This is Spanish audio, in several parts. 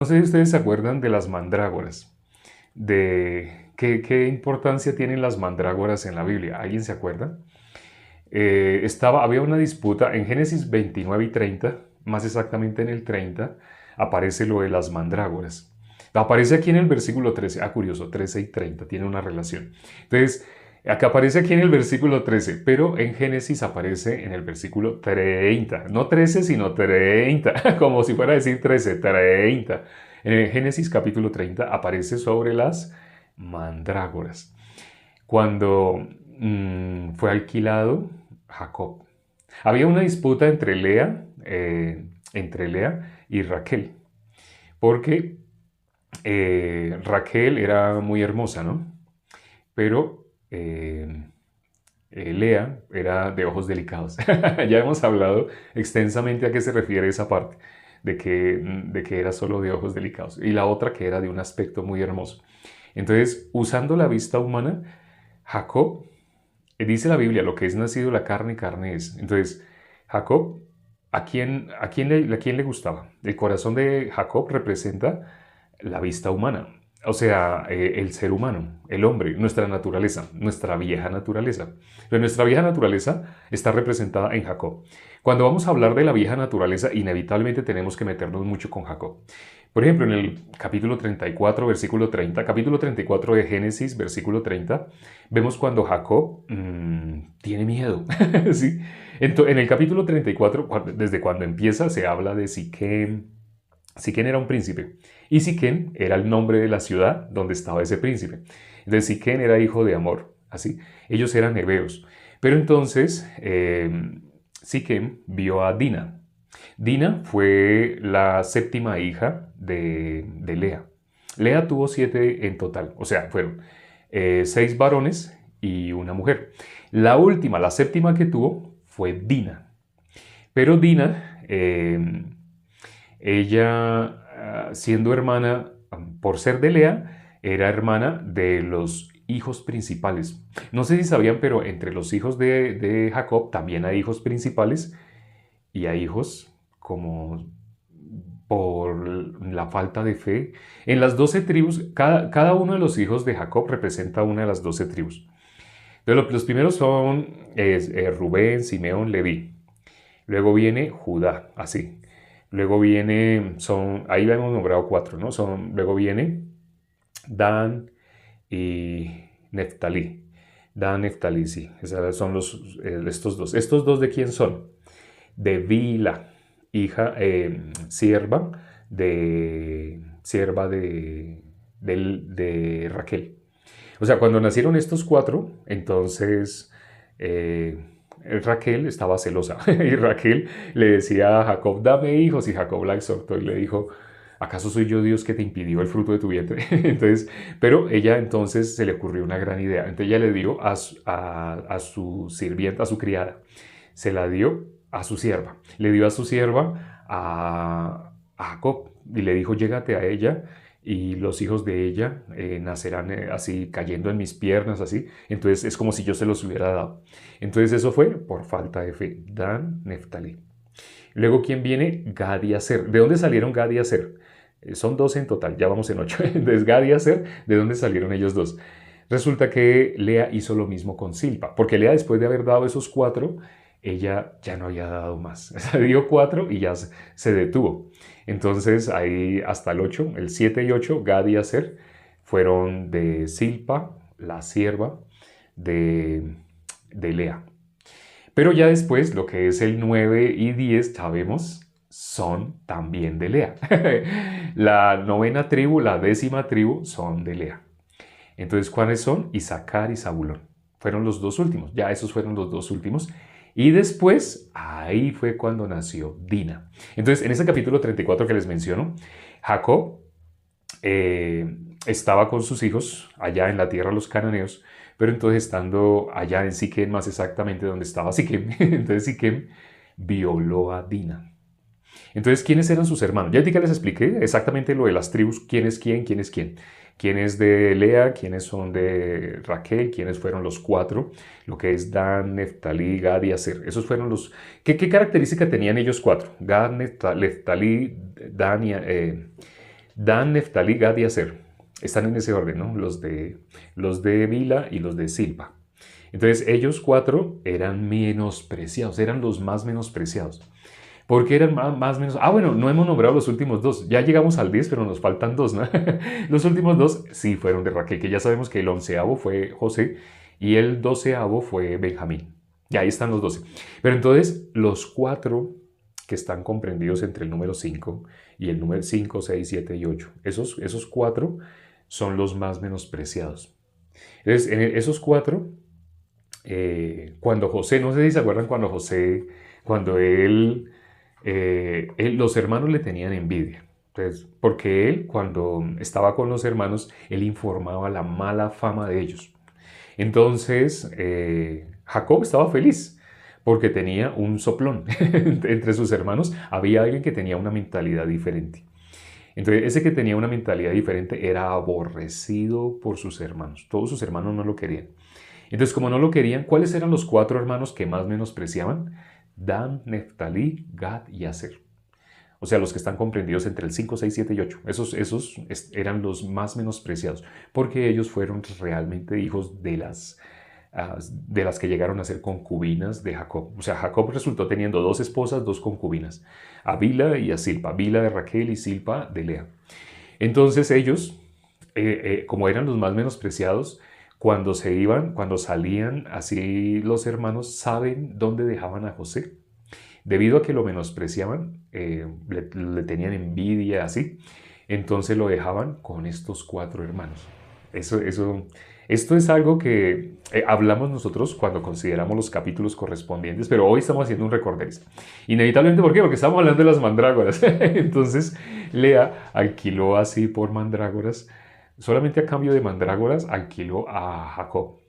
No sé si ustedes se acuerdan de las mandrágoras, de qué importancia tienen las mandrágoras en la Biblia. ¿Alguien se acuerda? Había una disputa en Génesis 29 y 30, más exactamente en el 30, aparece lo de las mandrágoras. Aparece aquí en el versículo 13. Ah, curioso, 13 y 30, tiene una relación. Entonces, acá aparece aquí en el versículo 13, pero en Génesis aparece en el versículo 30. No 13, sino 30, como si fuera a decir 13, 30. En el Génesis capítulo 30 aparece sobre las mandrágoras. Cuando fue alquilado Jacob. Había una disputa entre Lea y Raquel, porque Raquel era muy hermosa, ¿no? Pero Lea era de ojos delicados. Ya hemos hablado extensamente a qué se refiere esa parte, de que era solo de ojos delicados. Y la otra que era de un aspecto muy hermoso. Entonces, usando la vista humana, Jacob, dice la Biblia, lo que es nacido la carne, carne es. Entonces, Jacob, ¿a quién le gustaba? El corazón de Jacob representa la vista humana, o sea, el ser humano, el hombre, nuestra naturaleza, nuestra vieja naturaleza. Pero nuestra vieja naturaleza está representada en Jacob. Cuando vamos a hablar de la vieja naturaleza, inevitablemente tenemos que meternos mucho con Jacob. Por ejemplo, en el capítulo 34, versículo 30, capítulo 34 de Génesis, versículo 30, vemos cuando Jacob tiene miedo. ¿Sí? En el capítulo 34, desde cuando empieza, se habla de Siquem. Siquem era un príncipe y Siquem era el nombre de la ciudad donde estaba ese príncipe. Entonces Siquem era hijo de Amor, así. Ellos eran hebeos. Pero entonces Siquem vio a Dina. Dina fue la séptima hija de Lea. Lea tuvo 7 en total, o sea, fueron 6 varones y una mujer. La última, la séptima que tuvo fue Dina. Pero Dina, ella, siendo hermana, por ser de Lea, era hermana de los hijos principales. No sé si sabían, pero entre los hijos de Jacob también hay hijos principales y hay hijos como por la falta de fe. En las 12 tribus, cada uno de los hijos de Jacob representa una de las 12 tribus. Entonces, los primeros son Rubén, Simeón, Leví. Luego viene Judá, así. Luego viene, ahí hemos nombrado 4, ¿no? Luego viene Dan y Neftalí. Dan, Neftalí, sí. Esos son estos dos. ¿Estos dos de quién son? De Bila, hija, sierva de Raquel. O sea, cuando nacieron estos 4, entonces Raquel estaba celosa y Raquel le decía a Jacob, dame hijos, y Jacob la exhortó y le dijo, ¿acaso soy yo Dios que te impidió el fruto de tu vientre? Entonces, pero ella entonces se le ocurrió una gran idea. Entonces ella le dio a su sirvienta, a su criada, se la dio a su sierva. Le dio a su sierva a Jacob y le dijo, llégate a ella y los hijos de ella nacerán así cayendo en mis piernas, así. Entonces es como si yo se los hubiera dado. Entonces eso fue por falta de fe. Dan, Neftalí. Luego, ¿quién viene? Gad y Aser. ¿De dónde salieron Gad y Aser? Son 12 en total, ya vamos en 8. Entonces, Gad y Aser, ¿de dónde salieron ellos dos? Resulta que Lea hizo lo mismo con Silpa, porque Lea, después de haber dado esos 4, ella ya no había dado más. Dio 4 y ya se detuvo. Entonces, ahí hasta el 8, el 7 y 8, Gad y Aser, fueron de Silpa, la sierva de Lea. Pero ya después, lo que es el 9 y 10, sabemos, son también de Lea. La novena tribu, la décima tribu, son de Lea. Entonces, ¿cuáles son? Isaacar y Zabulón. Fueron los dos últimos. Ya esos fueron los dos últimos. Y después, ahí fue cuando nació Dina. Entonces, en ese capítulo 34 que les menciono, Jacob estaba con sus hijos allá en la tierra de los cananeos, pero entonces estando allá en Siquem, más exactamente donde estaba Siquem, entonces Siquem violó a Dina. Entonces, ¿quiénes eran sus hermanos? Ya ahorita les expliqué exactamente lo de las tribus, quién es quién, quién es quién. Quién es de Lea, quiénes son de Raquel, quiénes fueron los 4, lo que es Dan, Neftalí, Gad y Aser. Esos fueron los... ¿Qué característica tenían ellos 4? Gad, Neftalí, Dan Dan, Neftalí, Gad y Aser. Están en ese orden, ¿no? Los de Bila y los de Silpa. Entonces ellos cuatro eran menospreciados, eran los más menospreciados. ¿Por qué eran más menos? Ah, bueno, no hemos nombrado los últimos dos. Ya llegamos al 10, pero nos faltan dos, ¿no? Los últimos dos sí fueron de Raquel, que ya sabemos que el 11º fue José y el 12º fue Benjamín. Y ahí están los 12. Pero entonces, los cuatro que están comprendidos entre el número 5 y el número 5, 6, 7 y 8, esos cuatro son los más menospreciados. Entonces, en esos cuatro, cuando José, no sé si se acuerdan cuando José, cuando los hermanos le tenían envidia. Entonces, porque él, cuando estaba con los hermanos, él informaba la mala fama de ellos. Entonces, Jacob estaba feliz porque tenía un soplón. Entre sus hermanos había alguien que tenía una mentalidad diferente. Entonces, ese que tenía una mentalidad diferente era aborrecido por sus hermanos. Todos sus hermanos no lo querían. Entonces, como no lo querían, ¿cuáles eran los cuatro hermanos que más menospreciaban? Dan, Neftalí, Gad y Aser. O sea, los que están comprendidos entre el 5, 6, 7 y 8. Esos eran los más menospreciados, porque ellos fueron realmente hijos de las que llegaron a ser concubinas de Jacob. O sea, Jacob resultó teniendo dos esposas, dos concubinas, a Bila y a Silpa, Bila de Raquel y Silpa de Lea. Entonces ellos, como eran los más menospreciados, cuando se iban, cuando salían, así los hermanos saben dónde dejaban a José. Debido a que lo menospreciaban, le tenían envidia así, entonces lo dejaban con estos cuatro hermanos. Esto es algo que hablamos nosotros cuando consideramos los capítulos correspondientes, pero hoy estamos haciendo un recorderis. Inevitablemente, ¿por qué? Porque estamos hablando de las mandrágoras. Entonces, Lea alquiló así por mandrágoras, solamente a cambio de mandrágoras alquiló a Jacob.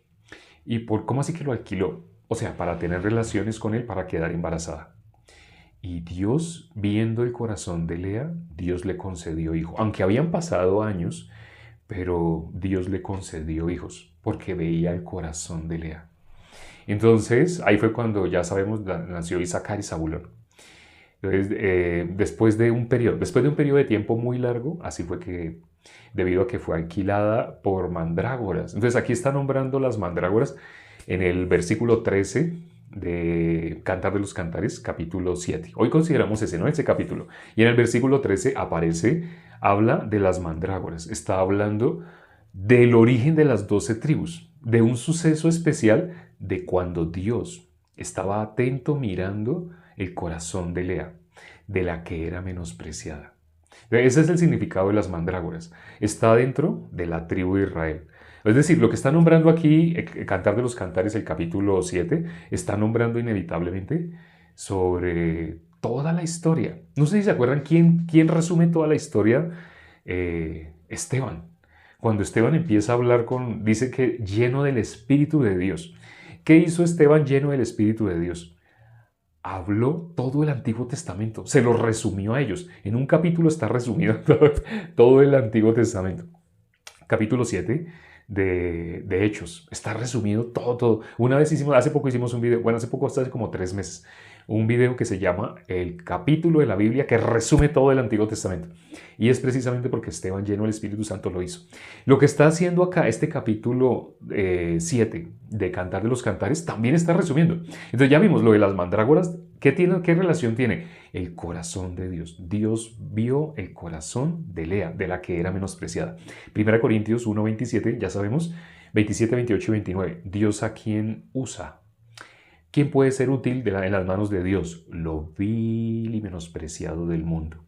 ¿Cómo así que lo alquiló? O sea, para tener relaciones con él, para quedar embarazada. Y Dios, viendo el corazón de Lea, Dios le concedió hijo. Aunque habían pasado años, pero Dios le concedió hijos, porque veía el corazón de Lea. Entonces, ahí fue cuando ya sabemos, nació Isaacar y Zabulón. Entonces, después de un periodo de tiempo muy largo, así fue que, debido a que fue alquilada por mandrágoras. Entonces, aquí está nombrando las mandrágoras en el versículo 13 de Cantar de los Cantares, capítulo 7. Hoy consideramos ese, ¿no? Ese capítulo. Y en el versículo 13 habla de las mandrágoras. Está hablando del origen de las 12 tribus, de un suceso especial de cuando Dios estaba atento mirando el corazón de Lea, de la que era menospreciada. Ese es el significado de las mandrágoras. Está dentro de la tribu de Israel. Es decir, lo que está nombrando aquí, Cantar de los Cantares, el capítulo 7, está nombrando inevitablemente sobre toda la historia. No sé si se acuerdan quién resume toda la historia. Esteban. Cuando Esteban empieza a hablar dice que lleno del Espíritu de Dios. ¿Qué hizo Esteban lleno del Espíritu de Dios? Habló todo el Antiguo Testamento, se lo resumió a ellos. En un capítulo está resumido todo el Antiguo Testamento. Capítulo 7 de Hechos, está resumido todo. Hace poco hicimos un video, hace como 3 meses, un video que se llama El capítulo de la Biblia que resume todo el Antiguo Testamento. Y es precisamente porque Esteban, lleno del Espíritu Santo, lo hizo. Lo que está haciendo acá este capítulo 7 de Cantar de los Cantares también está resumiendo. Entonces ya vimos lo de las mandrágoras. ¿Qué relación tiene? El corazón de Dios. Dios vio el corazón de Lea, de la que era menospreciada. 1 Corintios 1:27, ya sabemos, 27, 28 y 29. Dios a quien usa. ¿Quién puede ser útil en las manos de Dios? Lo vil y menospreciado del mundo.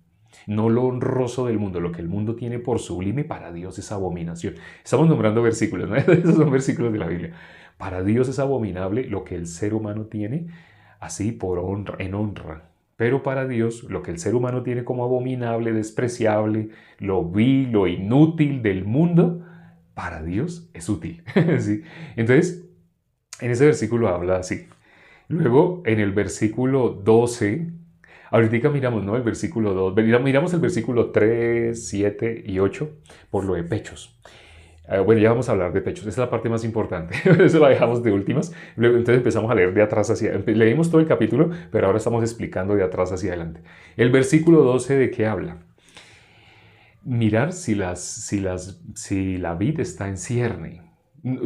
No lo honroso del mundo, lo que el mundo tiene por sublime, para Dios es abominación. Estamos nombrando versículos, ¿no? Esos son versículos de la Biblia. Para Dios es abominable lo que el ser humano tiene así por honra, en honra. Pero para Dios, lo que el ser humano tiene como abominable, despreciable, lo vil, lo inútil del mundo, para Dios es útil. ¿Sí? Entonces, en ese versículo habla así. Luego, en el versículo 12, ahorita miramos, ¿no? El versículo 2, miramos el versículo 3, 7 y 8 por lo de pechos. Bueno, ya vamos a hablar de pechos, esa es la parte más importante, eso la dejamos de últimas. Luego, entonces empezamos a leer de atrás leímos todo el capítulo, pero ahora estamos explicando de atrás hacia adelante. El versículo 12, ¿de qué habla? mirar si la vid está en cierne.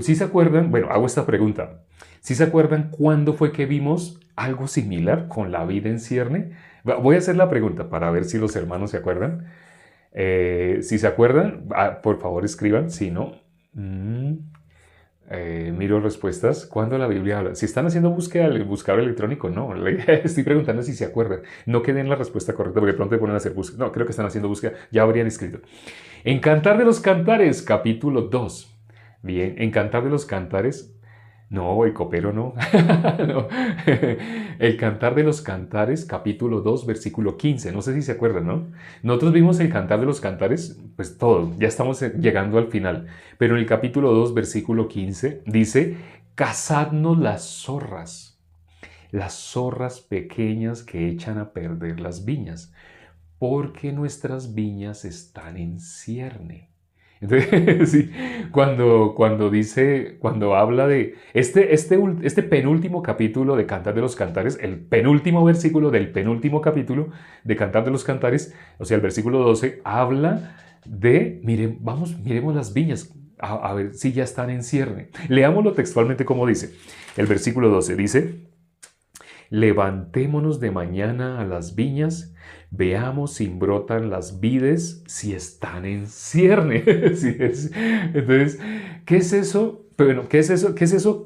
¿Sí se acuerdan? Bueno, hago esta pregunta. ¿Sí se acuerdan cuándo fue que vimos algo similar con la vid en cierne? Voy a hacer la pregunta para ver si los hermanos se acuerdan. Si se acuerdan, por favor escriban. Si no, miro respuestas. ¿Cuándo la Biblia habla? Si están haciendo búsqueda, el buscador electrónico, no. Estoy preguntando si se acuerdan. No que den la respuesta correcta porque de pronto se ponen a hacer búsqueda. No, creo que están haciendo búsqueda. Ya habrían escrito. En Cantar de los Cantares, capítulo 2. Bien, en Cantar de los Cantares. No, el copero no. No. El Cantar de los Cantares, capítulo 2, versículo 15. No sé si se acuerdan, ¿no? Nosotros vimos el Cantar de los Cantares, pues todo, ya estamos llegando al final. Pero en el capítulo 2, versículo 15, dice, cazadnos las zorras pequeñas que echan a perder las viñas, porque nuestras viñas están en cierne. Entonces, sí, cuando habla de este penúltimo capítulo de Cantar de los Cantares, el penúltimo versículo del penúltimo capítulo de Cantar de los Cantares, o sea, el versículo 12, habla de, miremos las viñas, a ver si ya están en cierne. Leámoslo textualmente como dice. El versículo 12 dice, levantémonos de mañana a las viñas, veamos si brotan las vides, si están en cierne. Entonces, ¿qué es eso? Bueno, ¿qué es eso? ¿Qué es eso?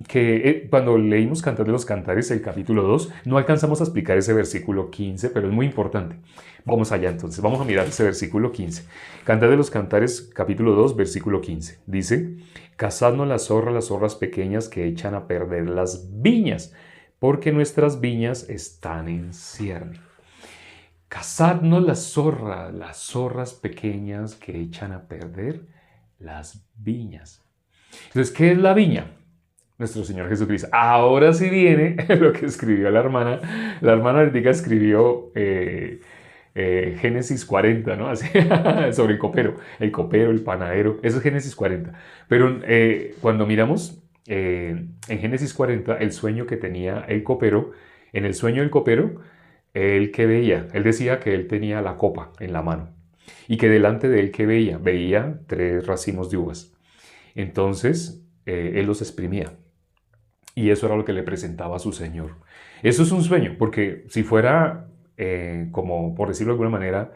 Que cuando leímos Cantar de los Cantares, el capítulo 2, no alcanzamos a explicar ese versículo 15, pero es muy importante. Vamos allá entonces, vamos a mirar ese versículo 15. Cantar de los Cantares, capítulo 2, versículo 15. Dice, cazadnos las zorras pequeñas que echan a perder las viñas, porque nuestras viñas están en cierne. Cazadnos las zorras pequeñas que echan a perder las viñas. Entonces, ¿qué es la viña? Nuestro Señor Jesucristo. Ahora sí viene lo que escribió la hermana. La hermana ahorita escribió Génesis 40, ¿no? Así, sobre el copero, el panadero. Eso es Génesis 40. Pero cuando miramos en Génesis 40, el sueño que tenía el copero, en el sueño del copero, él que veía, él decía que él tenía la copa en la mano y que delante de él que veía 3 racimos de uvas. Entonces, él los exprimía y eso era lo que le presentaba a su Señor. Eso es un sueño, porque si fuera, como por decirlo de alguna manera,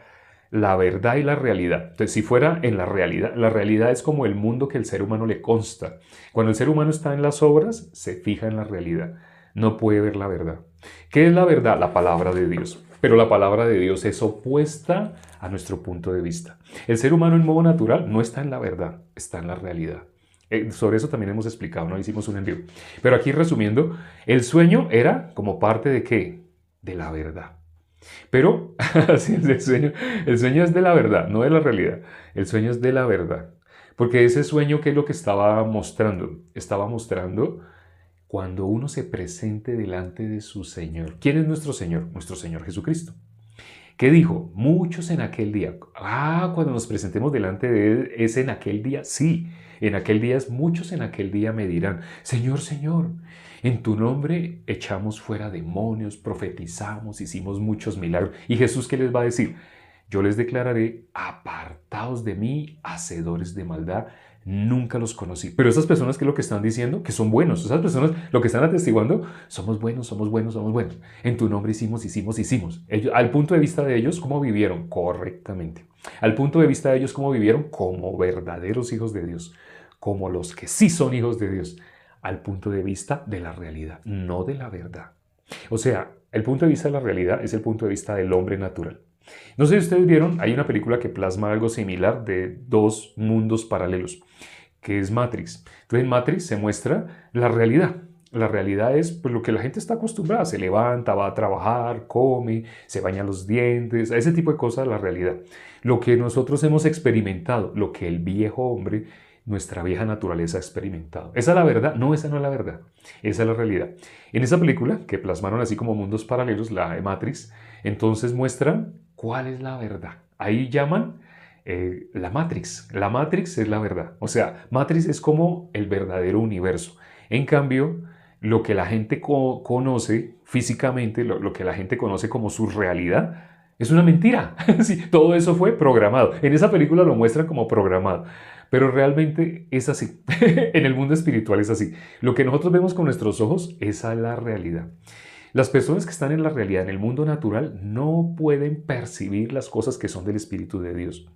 la verdad y la realidad. Entonces, si fuera en la realidad es como el mundo que el ser humano le consta. Cuando el ser humano está en las obras, se fija en la realidad. No puede ver la verdad. ¿Qué es la verdad? La palabra de Dios. Pero la palabra de Dios es opuesta a nuestro punto de vista. El ser humano en modo natural no está en la verdad, está en la realidad. Sobre eso también hemos explicado, ¿no? Hicimos un envío. Pero aquí resumiendo, el sueño era como parte de ¿qué? De la verdad. Pero el sueño es de la verdad, no de la realidad. El sueño es de la verdad. Porque ese sueño, ¿qué es lo que estaba mostrando? Estaba mostrando cuando uno se presente delante de su Señor. ¿Quién es nuestro Señor? Nuestro Señor Jesucristo. ¿Qué dijo? Muchos en aquel día. Cuando nos presentemos delante de Él, ¿es en aquel día? Sí, en aquel día muchos en aquel día me dirán, Señor, Señor, en tu nombre echamos fuera demonios, profetizamos, hicimos muchos milagros. ¿Y Jesús qué les va a decir? Yo les declararé, apartaos de mí, hacedores de maldad, nunca los conocí. Pero esas personas, ¿qué es lo que están diciendo? Que son buenos. Esas personas lo que están atestiguando, somos buenos, somos buenos, somos buenos. En tu nombre hicimos. Ellos, al punto de vista de ellos, ¿cómo vivieron? Correctamente. Al punto de vista de ellos, ¿cómo vivieron? Como verdaderos hijos de Dios. Como los que sí son hijos de Dios. Al punto de vista de la realidad, no de la verdad. O sea, el punto de vista de la realidad es el punto de vista del hombre natural. No sé si ustedes vieron, hay una película que plasma algo similar de 2 mundos paralelos, que es Matrix. Entonces en Matrix se muestra la realidad. La realidad es pues, lo que la gente está acostumbrada. Se levanta, va a trabajar, come, se baña los dientes, ese tipo de cosas, la realidad. Lo que nosotros hemos experimentado, lo que el viejo hombre, nuestra vieja naturaleza ha experimentado. ¿Esa es la verdad? No, esa no es la verdad. Esa es la realidad. En esa película, que plasmaron así como mundos paralelos, la de Matrix, entonces muestran cuál es la verdad. Ahí llaman la Matrix. La Matrix es la verdad. O sea, Matrix es como el verdadero universo. En cambio, lo que la gente conoce físicamente, lo que la gente conoce como su realidad, Es una mentira. Sí, todo eso fue programado. En esa película lo muestran como programado. Pero realmente es así. En el mundo espiritual es así. Lo que nosotros vemos con nuestros ojos, esa es la realidad. Las personas que están en la realidad, en el mundo natural, no pueden percibir las cosas que son del Espíritu de Dios.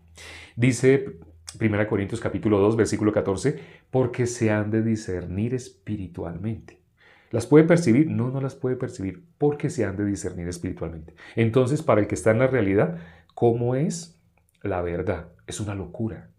Dice 1 Corintios capítulo 2, versículo 14, porque se han de discernir espiritualmente. ¿Las puede percibir? No, no las puede percibir porque se han de discernir espiritualmente. Entonces, para el que está en la realidad, ¿cómo es la verdad? Es una locura.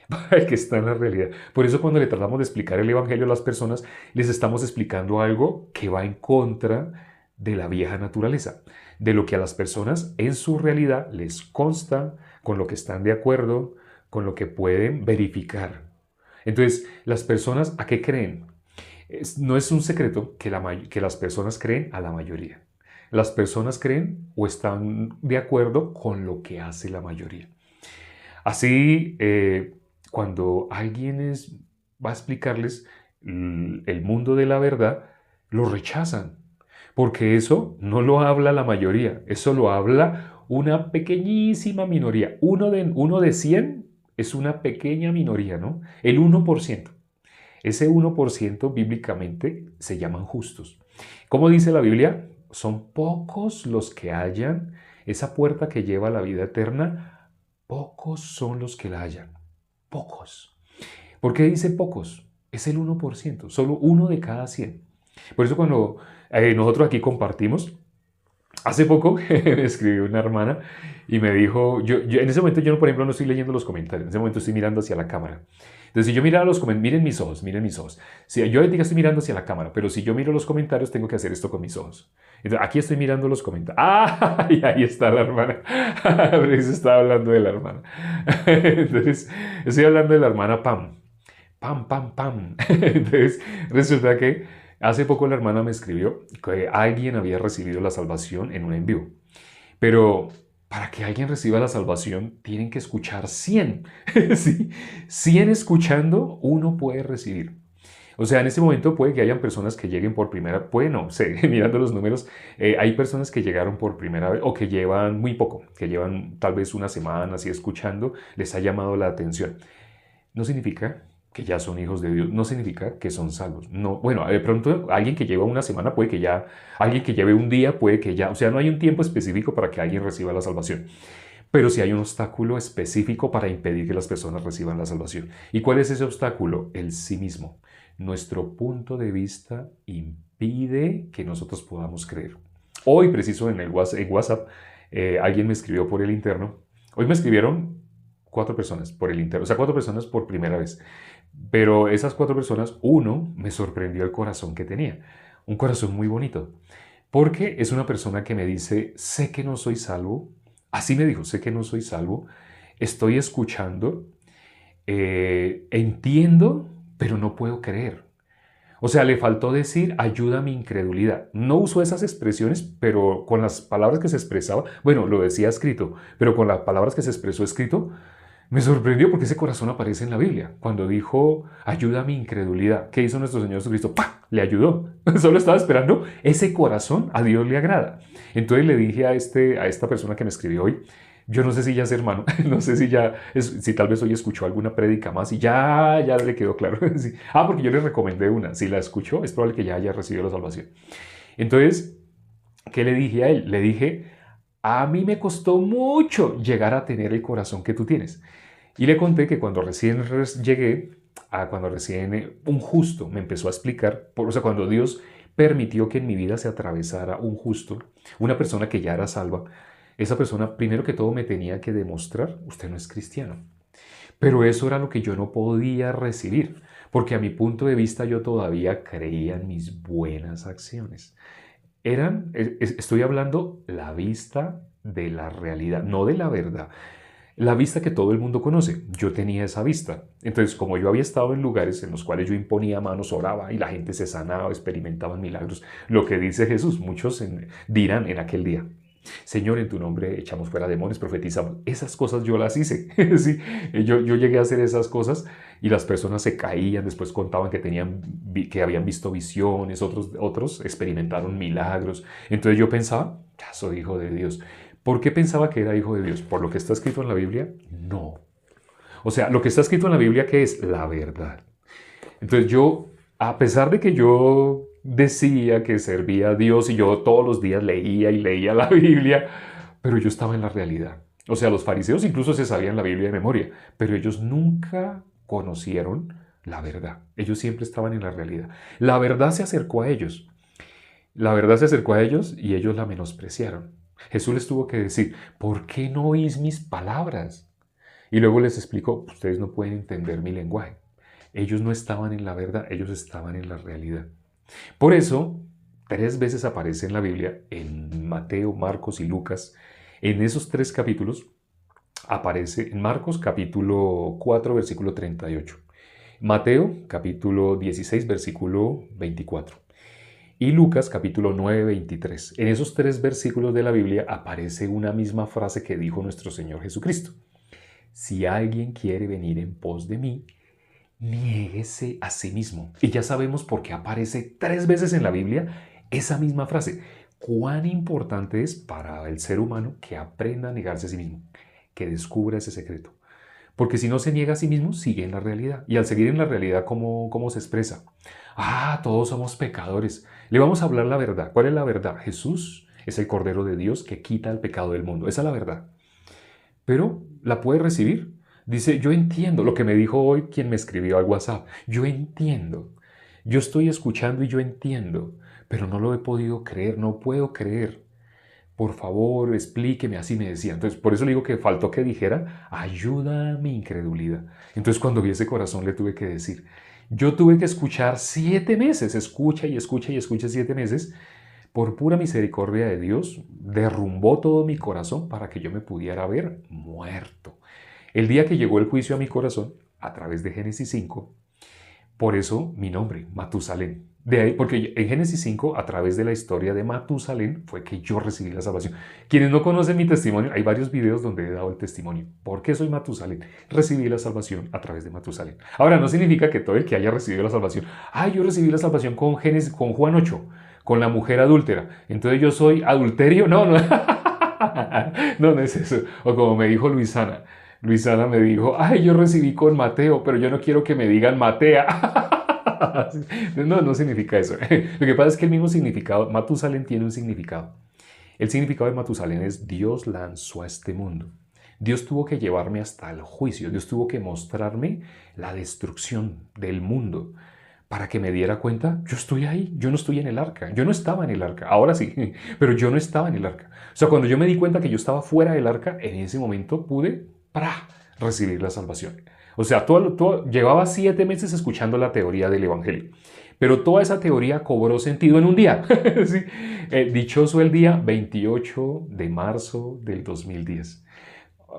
Para el que está en la realidad. Por eso cuando le tratamos de explicar el Evangelio a las personas, les estamos explicando algo que va en contra de la vieja naturaleza, de lo que a las personas en su realidad les consta, con lo que están de acuerdo, con lo que pueden verificar. Entonces, las personas, ¿a qué creen? No es un secreto que las personas creen a la mayoría. Las personas creen o están de acuerdo con lo que hace la mayoría. Así, cuando va a explicarles el mundo de la verdad, lo rechazan, porque eso no lo habla la mayoría, eso lo habla una pequeñísima minoría. Uno de 100 es una pequeña minoría, ¿no? El 1%. Ese 1% bíblicamente se llaman justos. ¿Cómo dice la Biblia? Son pocos los que hallan esa puerta que lleva a la vida eterna. Pocos son los que la hallan. Pocos. ¿Por qué dice pocos? Es el 1%, solo uno de cada 100. Por eso cuando nosotros aquí compartimos, hace poco me escribió una hermana y me dijo, en ese momento yo, por ejemplo, no estoy leyendo los comentarios, en ese momento estoy mirando hacia la cámara. Entonces, si yo mirara los comentarios, miren mis ojos, miren mis ojos. Si yo ahorita estoy mirando hacia la cámara, pero si yo miro los comentarios, tengo que hacer esto con mis ojos. Entonces, aquí estoy mirando los comentarios. ¡Ah! Y ahí está la hermana. Pero eso estaba hablando de la hermana. Entonces, estoy hablando de la hermana Pam. Pam, pam, pam. Entonces, resulta que hace poco la hermana me escribió que alguien había recibido la salvación en un en vivo. Pero para que alguien reciba la salvación, tienen que escuchar 100. ¿Sí? 100 escuchando, uno puede recibir. O sea, en este momento puede que hayan personas que lleguen por primera vez, bueno, sé, mirando los números, hay personas que llegaron por primera vez o que llevan muy poco, que llevan tal vez una semana así escuchando, les ha llamado la atención. No significa que ya son hijos de Dios, no significa que son salvos. No, bueno, de pronto alguien que lleva una semana puede que ya, alguien que lleve un día puede que ya, o sea, no hay un tiempo específico para que alguien reciba la salvación. Pero sí hay un obstáculo específico para impedir que las personas reciban la salvación. ¿Y cuál es ese obstáculo? El sí mismo. Nuestro punto de vista impide que nosotros podamos creer. Hoy, preciso en WhatsApp, alguien me escribió por el interno. Hoy me escribieron 4 personas por el interno, o sea, 4 personas por primera vez. Pero esas 4 personas, uno me sorprendió el corazón que tenía. Un corazón muy bonito. Porque es una persona que me dice, sé que no soy salvo. Así me dijo, sé que no soy salvo. Estoy escuchando. Entiendo, pero no puedo creer. O sea, le faltó decir, ayuda a mi incredulidad. No usó esas expresiones, pero con las palabras que se expresaba, bueno, lo decía escrito, pero con las palabras que se expresó escrito, me sorprendió porque ese corazón aparece en la Biblia. Cuando dijo, ayuda a mi incredulidad, ¿qué hizo nuestro Señor Jesucristo? ¡Pah! Le ayudó. Solo estaba esperando. Ese corazón a Dios le agrada. Entonces le dije a esta persona que me escribió hoy, yo no sé si ya es hermano, no sé si tal vez hoy escuchó alguna prédica más y ya le quedó claro. Sí. Porque yo le recomendé una. Si la escuchó, es probable que ya haya recibido la salvación. Entonces, ¿qué le dije a él? Le dije, a mí me costó mucho llegar a tener el corazón que tú tienes. Y le conté que cuando recién llegué, cuando recién un justo me empezó a explicar, o sea, cuando Dios permitió que en mi vida se atravesara un justo, una persona que ya era salva, esa persona primero que todo me tenía que demostrar, usted no es cristiano. Pero eso era lo que yo no podía recibir, porque a mi punto de vista yo todavía creía en mis buenas acciones. Estoy hablando la vista de la realidad, no de la verdad. La vista que todo el mundo conoce. Yo tenía esa vista. Entonces, como yo había estado en lugares en los cuales yo imponía manos, oraba y la gente se sanaba, experimentaban milagros, lo que dice Jesús, muchos dirán en aquel día, Señor, en tu nombre echamos fuera demonios, profetizamos. Esas cosas yo las hice. Sí, yo llegué a hacer esas cosas y las personas se caían, después contaban que habían visto visiones, otros experimentaron milagros. Entonces yo pensaba, ya soy hijo de Dios. ¿Por qué pensaba que era hijo de Dios? ¿Por lo que está escrito en la Biblia? No. O sea, lo que está escrito en la Biblia, ¿qué es? La verdad. Entonces yo, a pesar de que yo decía que servía a Dios y yo todos los días leía y leía la Biblia, pero yo estaba en la realidad. O sea, los fariseos incluso se sabían la Biblia de memoria, pero ellos nunca conocieron la verdad. Ellos siempre estaban en la realidad. La verdad se acercó a ellos. La verdad se acercó a ellos y ellos la menospreciaron. Jesús les tuvo que decir, ¿por qué no oís mis palabras? Y luego les explicó, ustedes no pueden entender mi lenguaje. Ellos no estaban en la verdad, ellos estaban en la realidad. Por eso, 3 veces aparece en la Biblia, en Mateo, Marcos y Lucas. En esos 3 capítulos aparece en Marcos capítulo 4, versículo 38. Mateo capítulo 16, versículo 24. Y Lucas capítulo 9, 23. En esos 3 versículos de la Biblia aparece una misma frase que dijo nuestro Señor Jesucristo. Si alguien quiere venir en pos de mí, niéguese a sí mismo. Y ya sabemos por qué aparece 3 veces en la Biblia esa misma frase. Cuán importante es para el ser humano que aprenda a negarse a sí mismo, que descubra ese secreto. Porque si no se niega a sí mismo, sigue en la realidad. Y al seguir en la realidad, ¿cómo se expresa? Todos somos pecadores. Le vamos a hablar la verdad. ¿Cuál es la verdad? Jesús es el Cordero de Dios que quita el pecado del mundo. Esa es la verdad. Pero la puede recibir. Dice, yo entiendo lo que me dijo hoy quien me escribió al WhatsApp. Yo entiendo. Yo estoy escuchando y yo entiendo, pero no lo he podido creer, no puedo creer. Por favor, explíqueme, así me decía. Entonces, por eso le digo que faltó que dijera, ayuda a mi incredulidad. Entonces, cuando vi ese corazón, le tuve que decir, yo tuve que escuchar 7 meses, escucha y escucha y escucha 7 meses, por pura misericordia de Dios, derrumbó todo mi corazón para que yo me pudiera ver muerto. El día que llegó el juicio a mi corazón, a través de Génesis 5, por eso mi nombre, Matusalén. De ahí, porque en Génesis 5, a través de la historia de Matusalén, fue que yo recibí la salvación. Quienes no conocen mi testimonio, hay varios videos donde he dado el testimonio. ¿Por qué soy Matusalén? Recibí la salvación a través de Matusalén. Ahora, no significa que todo el que haya recibido la salvación, yo recibí la salvación con Génesis, con Juan 8, con la mujer adúltera. Entonces yo soy adulterio. No, no. No, no es eso. O como me dijo Luisana. Luisana me dijo, yo recibí con Mateo, pero yo no quiero que me digan Matea. No, no significa eso. Lo que pasa es que el mismo significado, Matusalén tiene un significado. El significado de Matusalén es Dios lanzó a este mundo. Dios tuvo que llevarme hasta el juicio. Dios tuvo que mostrarme la destrucción del mundo para que me diera cuenta, yo estoy ahí, yo no estoy en el arca, yo no estaba en el arca, ahora sí, pero yo no estaba en el arca. O sea, cuando yo me di cuenta que yo estaba fuera del arca, en ese momento pude recibir la salvación. O sea, llevaba 7 meses escuchando la teoría del Evangelio, pero toda esa teoría cobró sentido en un día. ¿Sí? Dichoso el día 28 de marzo del 2010.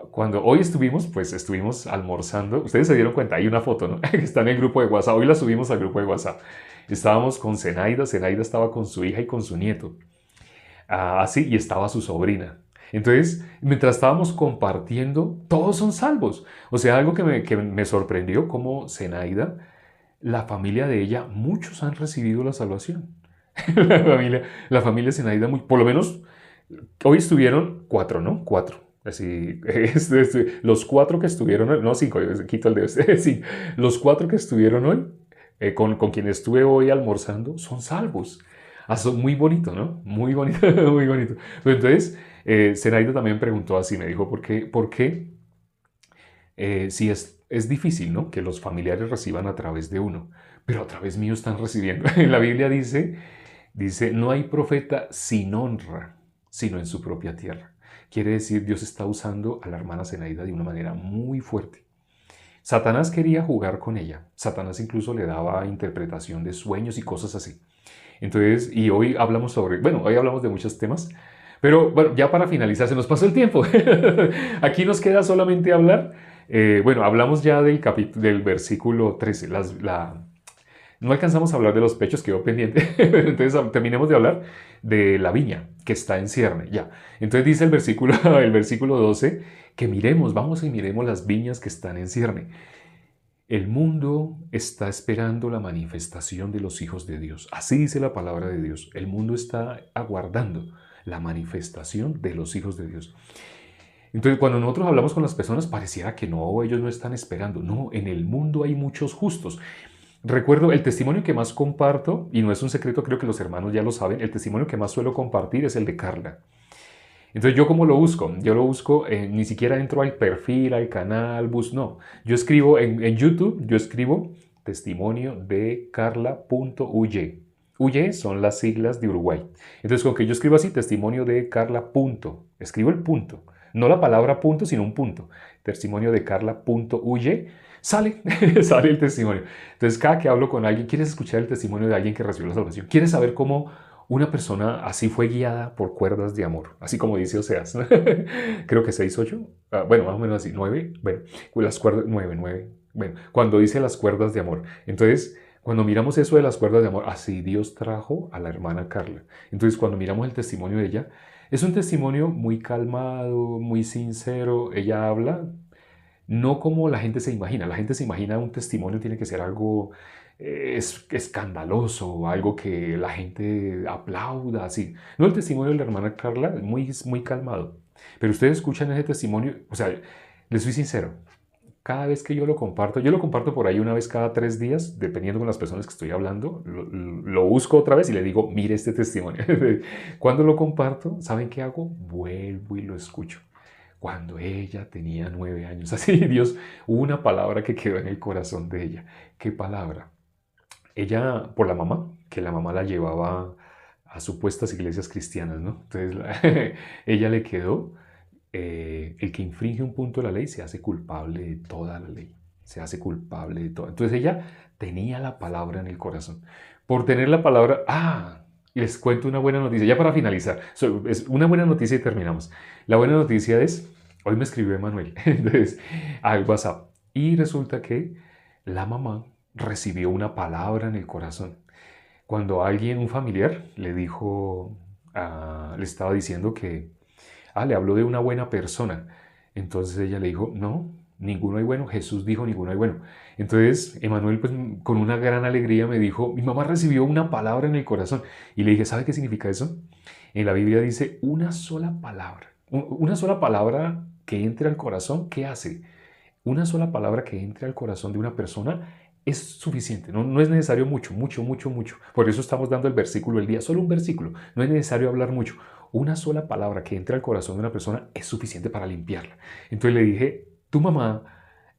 Cuando hoy estuvimos almorzando. Ustedes se dieron cuenta, hay una foto, ¿no? Que está en el grupo de WhatsApp. Hoy la subimos al grupo de WhatsApp. Estábamos con Zenaida. Zenaida estaba con su hija y con su nieto. Así, y estaba su sobrina. Entonces, mientras estábamos compartiendo, todos son salvos. O sea, algo que me sorprendió, como Zenaida, la familia de ella, muchos han recibido la salvación. la familia Zenaida, por lo menos, hoy estuvieron 4, ¿no? 4. Así, los 4 que estuvieron hoy, no 5, quito el dedo, sí, los 4 que estuvieron hoy, con quien estuve hoy almorzando, son salvos. Son muy bonito, ¿no? Muy bonito, muy bonito. Pero entonces, Zenaida también preguntó así, me dijo, ¿por qué si es difícil, ¿no? Que los familiares reciban a través de uno, pero a través mío están recibiendo. En la Biblia dice, no hay profeta sin honra, sino en su propia tierra. Quiere decir, Dios está usando a la hermana Zenaida de una manera muy fuerte. Satanás quería jugar con ella. Satanás incluso le daba interpretación de sueños y cosas así. Entonces, y hoy hablamos hoy hablamos de muchos temas, pero bueno, ya para finalizar, se nos pasó el tiempo. Aquí nos queda solamente hablar, hablamos ya del versículo 13, no alcanzamos a hablar de los pechos, quedó pendiente. Entonces terminemos de hablar de la viña que está en cierne. Ya. Entonces dice el versículo 12 que vamos y miremos las viñas que están en cierne. El mundo está esperando la manifestación de los hijos de Dios. Así dice la palabra de Dios. El mundo está aguardando la manifestación de los hijos de Dios. Entonces, cuando nosotros hablamos con las personas, pareciera que no, ellos no están esperando. No, en el mundo hay muchos justos. Recuerdo el testimonio que más comparto, y no es un secreto, creo que los hermanos ya lo saben, el testimonio que más suelo compartir es el de Carla. Entonces, ¿yo cómo lo busco? Yo lo busco, ni siquiera entro al perfil, al canal, no. Yo escribo en YouTube, yo escribo testimonio de Carla.uy. Uy son las siglas de Uruguay. Entonces, con que yo escribo así, testimonio de Carla. Escribo el punto. No la palabra punto, sino un punto. Testimonio de Carla.uy. Sale, sale el testimonio. Entonces, cada que hablo con alguien, ¿quieres escuchar el testimonio de alguien que recibió la salvación? ¿Quieres saber cómo una persona así fue guiada por cuerdas de amor? Así como dice Oseas. Creo que 6, 8. Bueno, más o menos así. 9. Bueno, las cuerdas. 9, 9. Bueno, cuando dice las cuerdas de amor. Entonces, cuando miramos eso de las cuerdas de amor, así Dios trajo a la hermana Carla. Entonces, cuando miramos el testimonio de ella, es un testimonio muy calmado, muy sincero. Ella habla no como la gente se imagina. La gente se imagina un testimonio tiene que ser algo escandaloso, algo que la gente aplauda, así. No, el testimonio de la hermana Carla es muy, muy calmado. Pero ustedes escuchan ese testimonio, o sea, les soy sincero, cada vez que yo lo comparto por ahí una vez cada 3 días, dependiendo con las personas que estoy hablando, lo busco otra vez y le digo, mire este testimonio. Cuando lo comparto, ¿saben qué hago? Vuelvo y lo escucho. Cuando ella tenía 9 años, así Dios, hubo una palabra que quedó en el corazón de ella. ¿Qué palabra? Ella, por la mamá, que la mamá la llevaba a supuestas iglesias cristianas, ¿no? Entonces ella le quedó, el que infringe un punto de la ley se hace culpable de toda la ley, se hace culpable de todo. Entonces ella tenía la palabra en el corazón. Por tener la palabra, les cuento una buena noticia, ya para finalizar, es una buena noticia y terminamos. La buena noticia es, hoy me escribió Emanuel, entonces, al WhatsApp, y resulta que la mamá recibió una palabra en el corazón. Cuando alguien, un familiar, le dijo, le estaba diciendo que, le habló de una buena persona. Entonces ella le dijo, no, ninguno hay bueno. Jesús dijo, ninguno hay bueno. Entonces Emanuel, pues con una gran alegría me dijo, mi mamá recibió una palabra en el corazón. Y le dije, ¿sabe qué significa eso? En la Biblia dice una sola palabra. Una sola palabra que entre al corazón, ¿qué hace? Una sola palabra que entre al corazón de una persona es suficiente, no es necesario mucho, mucho, mucho, mucho. Por eso estamos dando el versículo del día, solo un versículo, no es necesario hablar mucho. Una sola palabra que entre al corazón de una persona es suficiente para limpiarla. Entonces le dije, tu mamá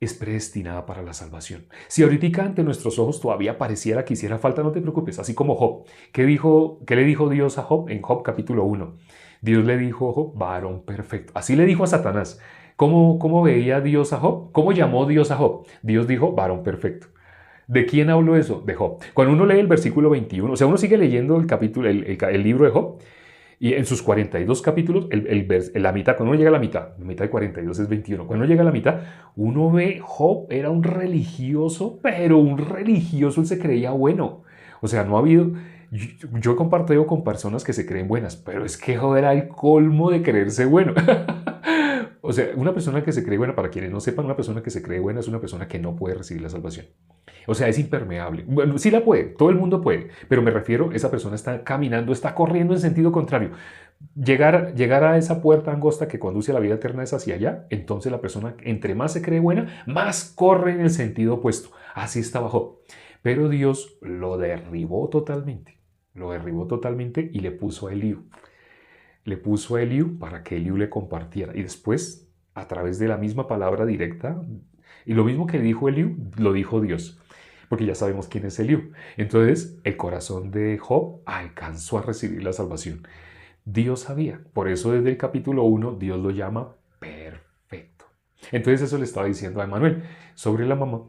es predestinada para la salvación. Si ahorita ante nuestros ojos todavía pareciera que hiciera falta, no te preocupes, así como Job. ¿Qué le dijo Dios a Job? En Job capítulo 1. Dios le dijo a Job, varón perfecto. Así le dijo a Satanás. ¿Cómo veía Dios a Job? ¿Cómo llamó Dios a Job? Dios dijo, varón perfecto. ¿De quién habló eso? De Job. Cuando uno lee el versículo 21, o sea, uno sigue leyendo el capítulo, el libro de Job, y en sus 42 capítulos, la mitad, cuando uno llega a la mitad de 42 es 21, cuando uno llega a la mitad, uno ve Job era un religioso, pero un religioso, él se creía bueno. O sea, no ha habido... Yo he compartido con personas que se creen buenas, pero es que Job era el colmo de creerse bueno. O sea, una persona que se cree buena, para quienes no sepan, una persona que se cree buena es una persona que no puede recibir la salvación. O sea, es impermeable. Bueno, sí la puede, todo el mundo puede, pero me refiero, esa persona está caminando, está corriendo en sentido contrario. Llegar a esa puerta angosta que conduce a la vida eterna es hacia allá, entonces la persona, entre más se cree buena, más corre en el sentido opuesto. Así estaba Job. Pero Dios lo derribó totalmente y le puso a Eliú. Le puso a Eliú para que Eliú le compartiera. Y después, a través de la misma palabra directa, y lo mismo que dijo Eliú, lo dijo Dios. Porque ya sabemos quién es Eliú. Entonces, el corazón de Job alcanzó a recibir la salvación. Dios sabía. Por eso desde el capítulo 1, Dios lo llama perfecto. Entonces eso le estaba diciendo a Emanuel sobre la mamá.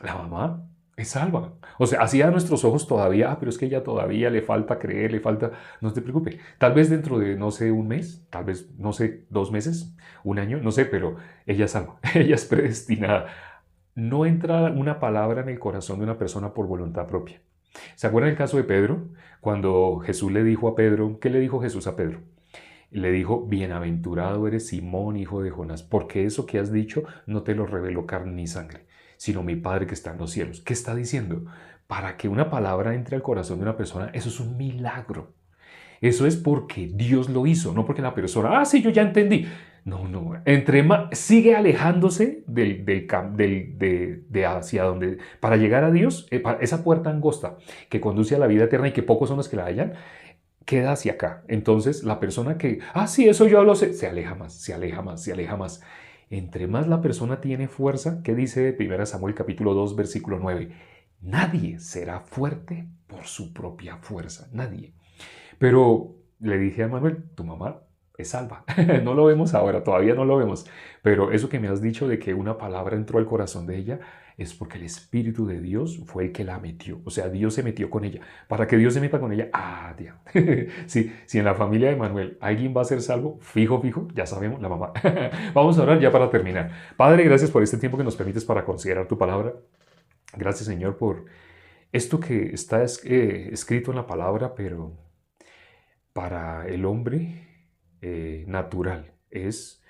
La mamá es salva. O sea, así a nuestros ojos todavía, pero es que ella todavía le falta creer, le falta... No te preocupes. Tal vez dentro de, no sé, un mes, tal vez, no sé, 2 meses, un año, no sé, pero ella es salva. Ella es predestinada. No entra una palabra en el corazón de una persona por voluntad propia. ¿Se acuerdan el caso de Pedro? Cuando Jesús le dijo a Pedro, ¿qué le dijo Jesús a Pedro? Le dijo, bienaventurado eres Simón, hijo de Jonás, porque eso que has dicho no te lo reveló carne ni sangre, sino mi Padre que está en los cielos. ¿Qué está diciendo? Para que una palabra entre al corazón de una persona, eso es un milagro. Eso es porque Dios lo hizo, no porque la persona, sí, yo ya entendí. No, no, entre más sigue alejándose de hacia donde, para llegar a Dios, esa puerta angosta que conduce a la vida eterna y que pocos son los que la hallan, queda hacia acá. Entonces, la persona que, sí, eso yo lo sé, se aleja más, se aleja más, se aleja más. Entre más la persona tiene fuerza, ¿qué dice 1 Samuel capítulo 2, versículo 9? Nadie será fuerte por su propia fuerza, nadie. Pero le dije a Manuel, tu mamá es salva. No lo vemos ahora, todavía no lo vemos. Pero eso que me has dicho de que una palabra entró al corazón de ella es porque el Espíritu de Dios fue el que la metió. O sea, Dios se metió con ella. Para que Dios se meta con ella, Dios. Sí, si en la familia de Manuel alguien va a ser salvo, fijo, fijo, ya sabemos, la mamá. Vamos a orar ya para terminar. Padre, gracias por este tiempo que nos permites para considerar tu palabra. Gracias, Señor, por esto que está escrito en la palabra, pero para el hombre natural es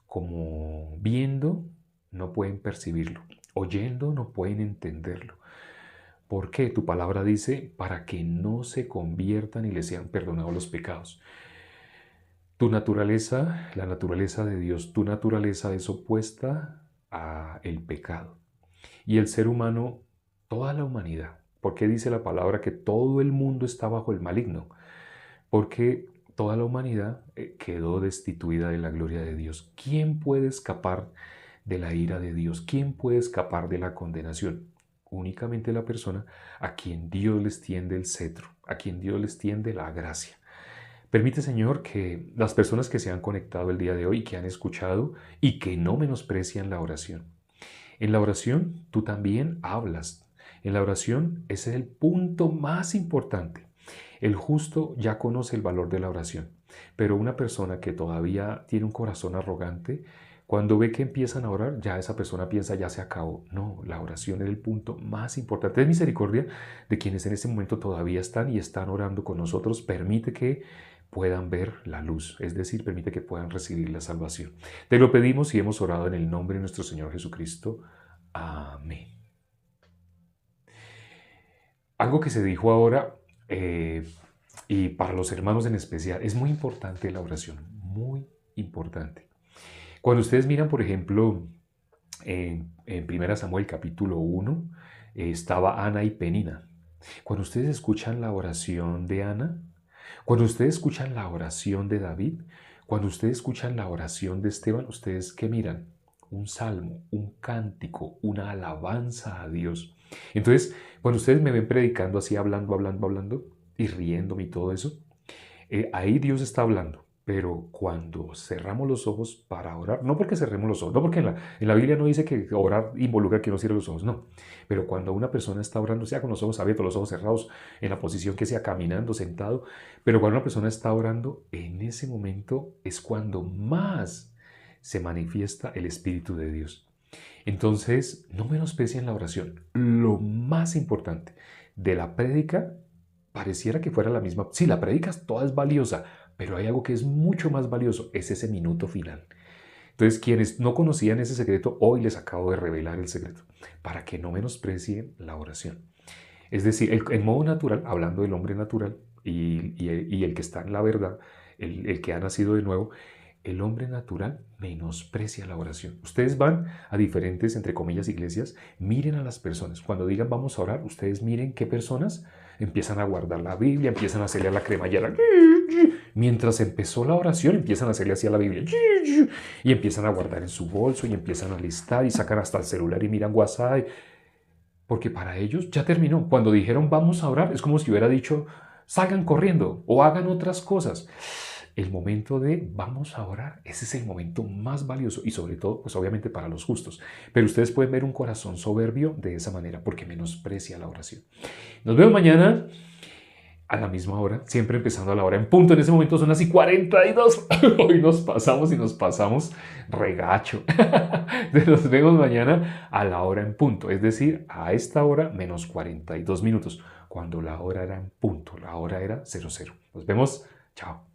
como viendo, no pueden percibirlo, oyendo, no pueden entenderlo. ¿Por qué? Tu palabra dice, para que no se conviertan y les sean perdonados los pecados. Tu naturaleza, la naturaleza de Dios, tu naturaleza es opuesta a el pecado. Y el ser humano, toda la humanidad, ¿por qué dice la palabra que todo el mundo está bajo el maligno? Porque toda la humanidad quedó destituida de la gloria de Dios. ¿Quién puede escapar de la ira de Dios? ¿Quién puede escapar de la condenación? Únicamente la persona a quien Dios les tiende el cetro, a quien Dios les tiende la gracia. Permite, Señor, que las personas que se han conectado el día de hoy, que han escuchado y que no menosprecian la oración. En la oración tú también hablas. En la oración ese es el punto más importante. El justo ya conoce el valor de la oración, pero una persona que todavía tiene un corazón arrogante, cuando ve que empiezan a orar, ya esa persona piensa, ya se acabó. No, la oración es el punto más importante. Es misericordia de quienes en este momento todavía están y están orando con nosotros. Permite que puedan ver la luz, es decir, permite que puedan recibir la salvación. Te lo pedimos y hemos orado en el nombre de nuestro Señor Jesucristo. Amén. Algo que se dijo ahora, y para los hermanos en especial, es muy importante la oración, muy importante. Cuando ustedes miran, por ejemplo, en 1 Samuel capítulo 1, estaba Ana y Penina. Cuando ustedes escuchan la oración de Ana, cuando ustedes escuchan la oración de David, cuando ustedes escuchan la oración de Esteban, ¿ustedes qué miran? Un salmo, un cántico, una alabanza a Dios. Entonces, cuando ustedes me ven predicando así, hablando y riéndome y todo eso, ahí Dios está hablando. Pero cuando cerramos los ojos para orar, no porque cerremos los ojos, no porque en la Biblia no dice que orar involucra que uno cierre los ojos, no. Pero cuando una persona está orando, sea con los ojos abiertos, los ojos cerrados, en la posición que sea, caminando, sentado, pero cuando una persona está orando, en ese momento es cuando más se manifiesta el Espíritu de Dios. Entonces, no menosprecien la oración. Lo más importante de la prédica pareciera que fuera la misma. Sí, la prédica toda es valiosa, pero hay algo que es mucho más valioso, es ese minuto final. Entonces, quienes no conocían ese secreto, hoy les acabo de revelar el secreto, para que no menosprecien la oración. Es decir, en modo natural, hablando del hombre natural y el que está en la verdad, el que ha nacido de nuevo, el hombre natural menosprecia la oración. Ustedes van a diferentes, entre comillas, iglesias, miren a las personas. Cuando digan vamos a orar, ustedes miren qué personas empiezan a guardar la Biblia, empiezan a hacerle a la cremallera. Mientras empezó la oración, empiezan a hacerle así a la Biblia. Y empiezan a guardar en su bolso y empiezan a listar y sacan hasta el celular y miran WhatsApp. Porque para ellos ya terminó. Cuando dijeron vamos a orar, es como si hubiera dicho salgan corriendo o hagan otras cosas. El momento de vamos a orar, ese es el momento más valioso y sobre todo, pues obviamente para los justos. Pero ustedes pueden ver un corazón soberbio de esa manera porque menosprecia la oración. Nos vemos mañana a la misma hora, siempre empezando a la hora en punto. En ese momento son así 42. Hoy nos pasamos regacho. Nos vemos mañana a la hora en punto, es decir, a esta hora menos 42 minutos, cuando la hora era en punto, la hora era 00. Nos vemos, chao.